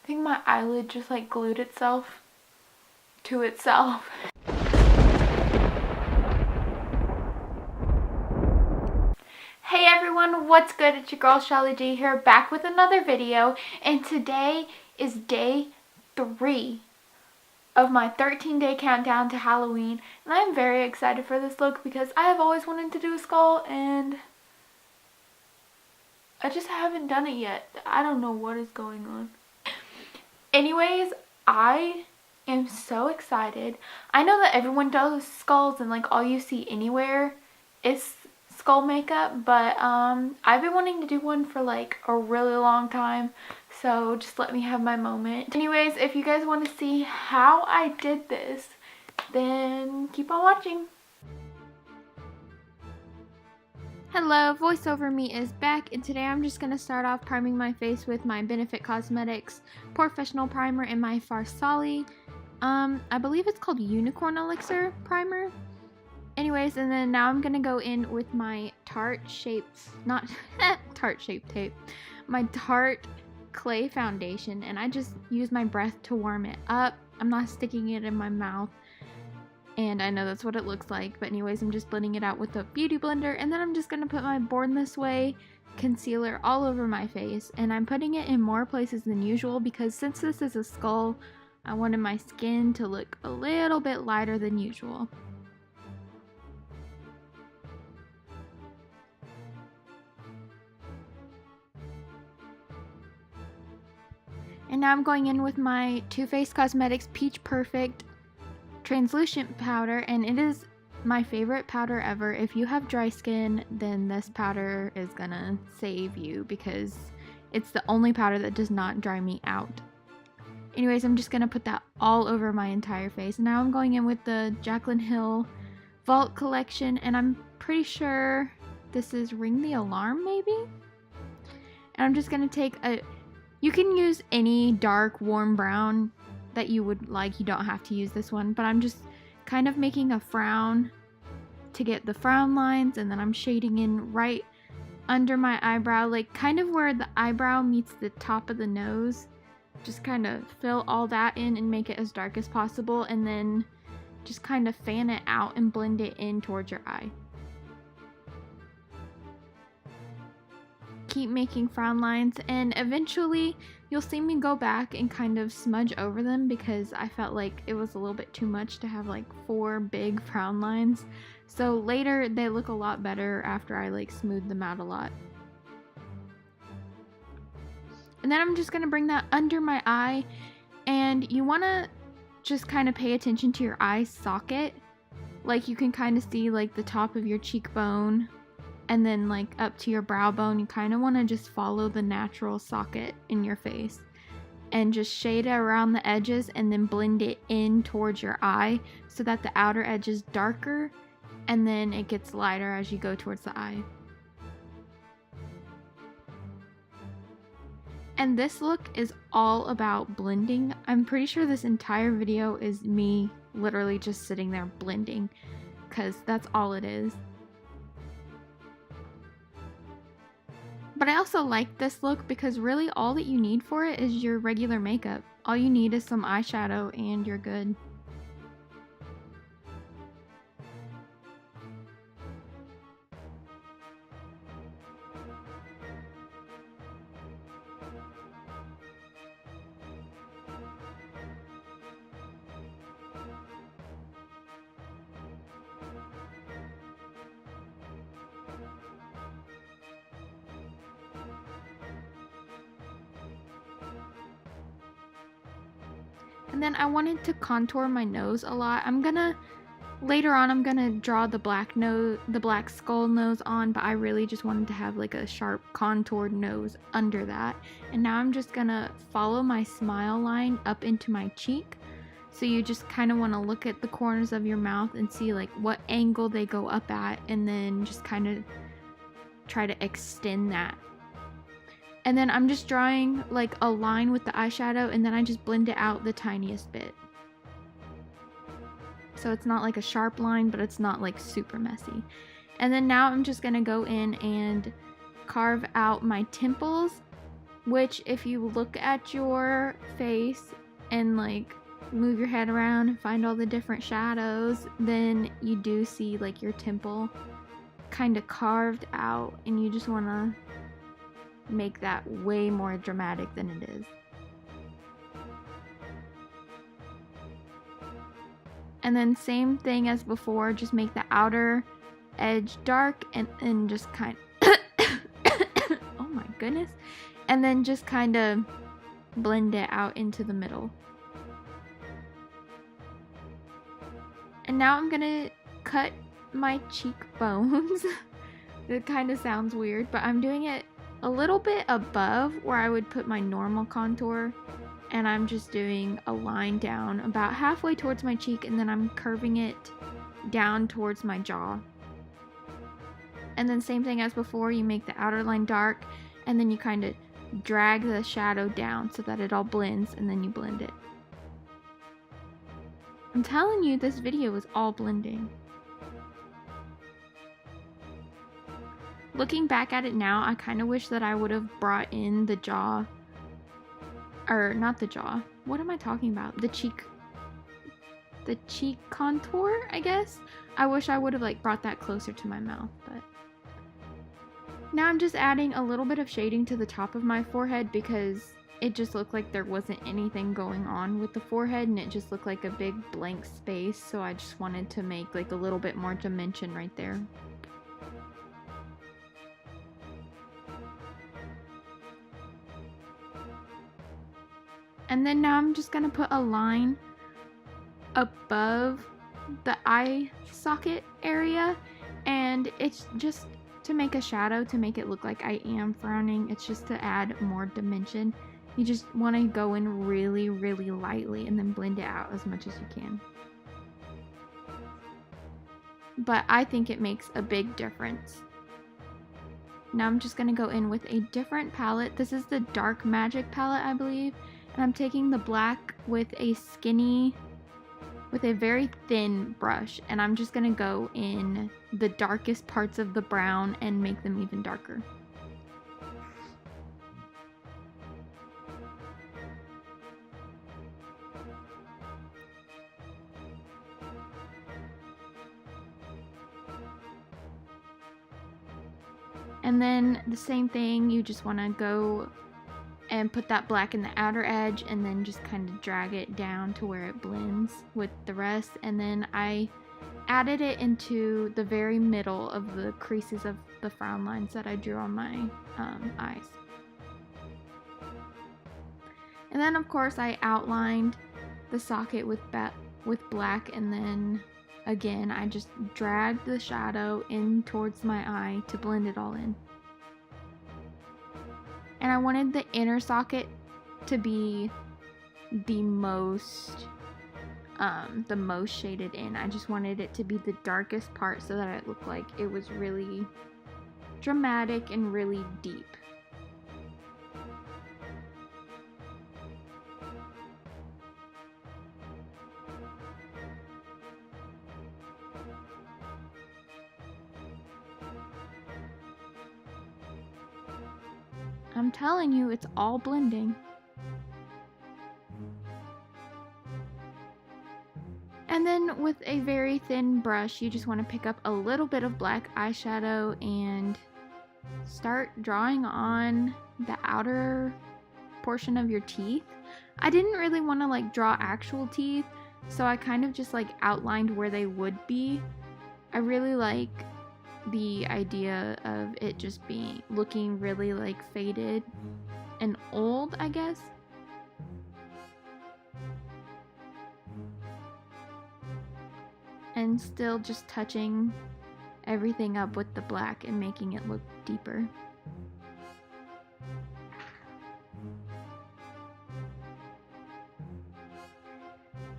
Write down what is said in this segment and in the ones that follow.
think my eyelid just like glued itself to itself. Hey everyone, what's good? It's your girl Shelly G here, back with another video, and today is day 3 of my 13-day countdown to Halloween, and I am very excited for this look because I have always wanted to do a skull and I just haven't done it yet. I don't know what is going on. Anyways, I am so excited. I know that everyone does skulls and like all you see anywhere is skull makeup, but I've been wanting to do one for like a really long time, so just let me have my moment. Anyways, if you guys want to see how I did this, then keep on watching. Hello, voiceover me is back, and today I'm just going to start off priming my face with my Benefit Cosmetics Professional Primer in my Farsali. I believe it's called Unicorn Elixir Primer. Anyways, and then now I'm going to go in with my Tarte Clay Foundation, and I just use my breath to warm it up. I'm not sticking it in my mouth. And I know that's what it looks like, but anyways, I'm just blending it out with a beauty blender, and then I'm just going to put my Born This Way concealer all over my face, and I'm putting it in more places than usual because since this is a skull, I wanted my skin to look a little bit lighter than usual. And now I'm going in with my Too Faced Cosmetics Peach Perfect translucent powder, and it is my favorite powder ever. If you have dry skin, then this powder is gonna save you because it's the only powder that does not dry me out. Anyways, I'm just gonna put that all over my entire face. Now I'm going in with the Jaclyn Hill Vault Collection, and I'm pretty sure this is Ring the Alarm maybe? And I'm just gonna take you can use any dark warm brown that you would like. You don't have to use this one, but I'm just kind of making a frown to get the frown lines, and then I'm shading in right under my eyebrow, like kind of where the eyebrow meets the top of the nose. Just kind of fill all that in and make it as dark as possible, and then just kind of fan it out and blend it in towards your eye. Keep making frown lines, and eventually you'll see me go back and kind of smudge over them because I felt like it was a little bit too much to have like 4 big frown lines. So later they look a lot better after I like smooth them out a lot. And then I'm just going to bring that under my eye, and you want to just kind of pay attention to your eye socket. Like you can kind of see like the top of your cheekbone and then like up to your brow bone. You kind of want to just follow the natural socket in your face and just shade it around the edges and then blend it in towards your eye so that the outer edge is darker and then it gets lighter as you go towards the eye. And this look is all about blending. I'm pretty sure this entire video is me literally just sitting there blending because that's all it is. But I also like this look because really all that you need for it is your regular makeup. All you need is some eyeshadow and you're good. And then I wanted to contour my nose a lot. Later on I'm gonna draw the black skull nose on, but I really just wanted to have like a sharp contoured nose under that. And now I'm just gonna follow my smile line up into my cheek. So you just kind of want to look at the corners of your mouth and see like what angle they go up at, and then just kind of try to extend that. And then I'm just drawing like a line with the eyeshadow, and then I just blend it out the tiniest bit. So it's not like a sharp line, but it's not like super messy. And then now I'm just going to go in and carve out my temples which if you look at your face and like move your head around and find all the different shadows, then you do see like your temple kind of carved out, and you just want to make that way more dramatic than it is. And then same thing as before, just make the outer edge dark and just kind of oh my goodness, and then just kind of blend it out into the middle. And now I'm gonna cut my cheekbones. It kind of sounds weird, but I'm doing it a little bit above where I would put my normal contour, and I'm just doing a line down about halfway towards my cheek, and then I'm curving it down towards my jaw. And then same thing as before, you make the outer line dark, and then you kind of drag the shadow down so that it all blends, and then you blend it. I'm telling you, this video is all blending. Looking back at it now, I kind of wish that I would have brought in the jaw, or not the jaw, what am I talking about? The cheek contour, I guess? I wish I would have like brought that closer to my mouth, but now I'm just adding a little bit of shading to the top of my forehead because it just looked like there wasn't anything going on with the forehead, and it just looked like a big blank space, so I just wanted to make like a little bit more dimension right there. And then now I'm just gonna put a line above the eye socket area, and it's just to make a shadow, to make it look like I am frowning. It's just to add more dimension. You just want to go in really, really lightly and then blend it out as much as you can. But I think it makes a big difference. Now I'm just going to go in with a different palette. This is the Dark Magic palette, I believe. And I'm taking the black with a very thin brush. And I'm just going to go in the darkest parts of the brown and make them even darker. And then the same thing, you just want to go and put that black in the outer edge and then just kind of drag it down to where it blends with the rest. And then I added it into the very middle of the creases of the frown lines that I drew on my eyes. And then of course I outlined the socket with black, and then again I just dragged the shadow in towards my eye to blend it all in. And I wanted the inner socket to be the most shaded in. I just wanted it to be the darkest part so that it looked like it was really dramatic and really deep. I'm telling you, it's all blending. And then with a very thin brush, you just want to pick up a little bit of black eyeshadow and start drawing on the outer portion of your teeth. I didn't really want to like draw actual teeth, so I kind of just like outlined where they would be. I really like the idea of it just looking really like faded and old, I guess. And still just touching everything up with the black and making it look deeper.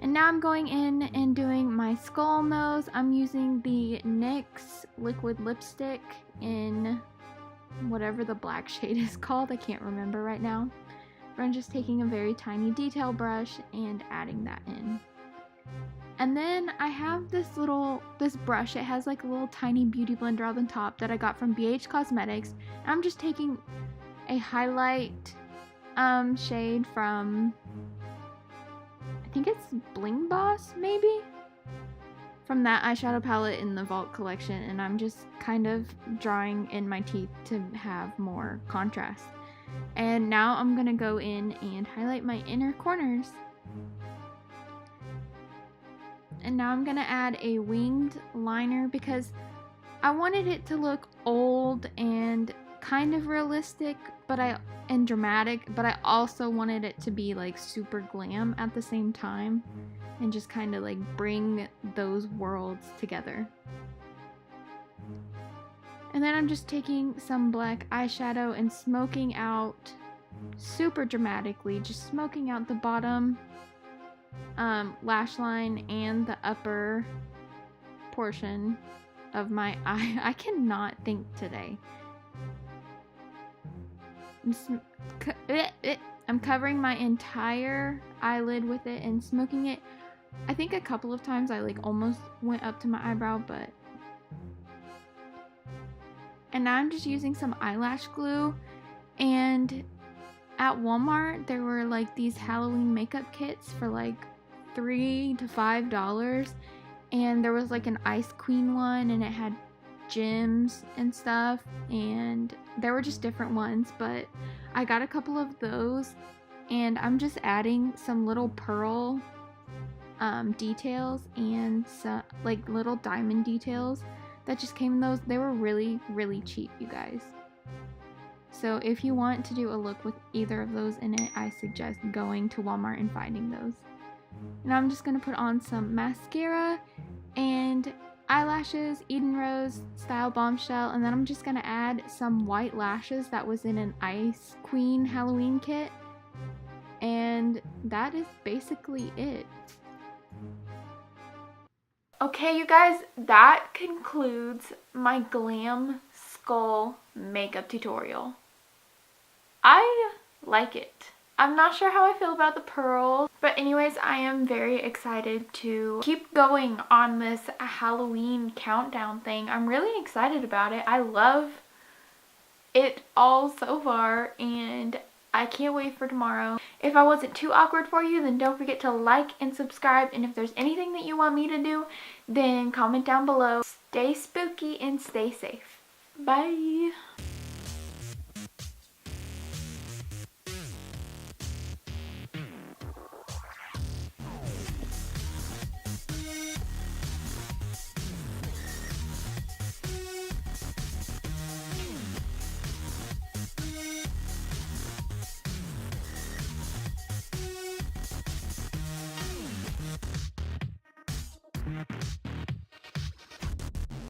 And now I'm going in and doing my skull nose. I'm using the NYX liquid lipstick in whatever the black shade is called. I can't remember right now. But I'm just taking a very tiny detail brush and adding that in. And then I have this brush. It has like a little tiny beauty blender on the top that I got from BH Cosmetics. And I'm just taking a highlight shade from, I think it's Bling Boss, maybe? From that eyeshadow palette in the Vault collection, and I'm just kind of drawing in my teeth to have more contrast. And now I'm gonna go in and highlight my inner corners. And now I'm gonna add a winged liner because I wanted it to look old and kind of realistic, and dramatic, but I also wanted it to be like super glam at the same time and just kind of like bring those worlds together. And then I'm just taking some black eyeshadow and smoking out super dramatically, just smoking out the bottom lash line and the upper portion of my eye. I cannot think today. I'm covering my entire eyelid with it and smoking it. I think a couple of times I like almost went up to my eyebrow, but... And now I'm just using some eyelash glue, and at Walmart there were like these Halloween makeup kits for like $3 to $5, and there was like an Ice Queen one and it had gems and stuff, and there were just different ones, but I got a couple of those, and I'm just adding some little pearl details and some like little diamond details that just came in those. They were really, really cheap, you guys. So if you want to do a look with either of those in it, I suggest going to Walmart and finding those. And I'm just going to put on some mascara and eyelashes, Eden Rose Style Bombshell, and then I'm just going to add some white lashes that was in an Ice Queen Halloween kit. And that is basically it. Okay, you guys, that concludes my Glam Skull makeup tutorial. I like it. I'm not sure how I feel about the pearls, but anyways, I am very excited to keep going on this Halloween countdown thing. I'm really excited about it. I love it all so far, and I can't wait for tomorrow. If I wasn't too awkward for you, then don't forget to like and subscribe, and if there's anything that you want me to do, then comment down below. Stay spooky and stay safe. Bye!